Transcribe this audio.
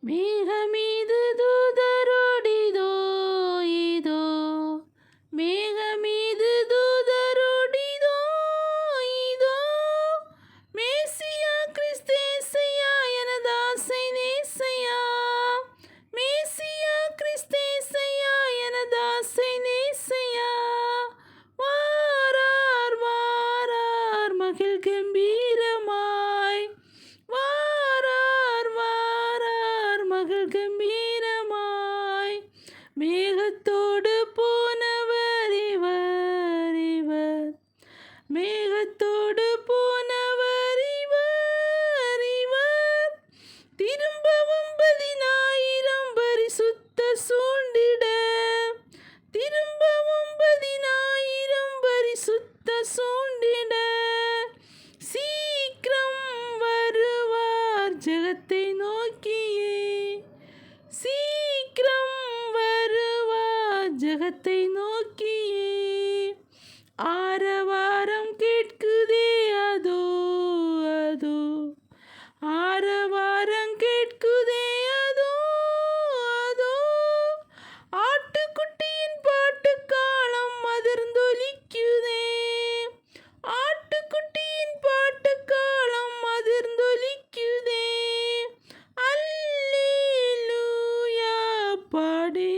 மேகமீது தூதரோடிதோ இதோ, மேகமீது தூதரோடிதோ இதோ, மேசியா கிறிஸ்தேசையா எனது ஆசை நேசையா, மேசியா கிறிஸ்தேசையா எனது ஆசை நேசையா, வாரார் வாரார் மகிழ் கம்பீரமாய், வாரார் வாரார் மகிழ் கம்பீரமாய், மேகத்தோடு போனவர் இவர் இவர், மேகத்தோடு போனவர் இவர் இவர், திரும்பவும் 10,000 பரிசுத்தர் சூழ்ந்திட, திரும்பவும் 10,000 பரிசுத்தர் சூழ்ந்திட, சீக்கிரம் வருவார் ஜெகத்தை நோக்கியே, சீக்கிரம் வருவார் ஜெகத்தை நோக்கியே, ஆரவாரம் கேட்குதே அதோ அதோ, ஆரவாரம் கேட்குதே அதோ அதோ, ஆட்டுக்குட்டியின் பாட்டுக்காலம் அதிர்ந்தொலிக்குதே, ஆட்டுக்குட்டியின் பாட்டுக்காலம் அதிர்ந்தொலிக்குதே, அல்லேலூயா பாடி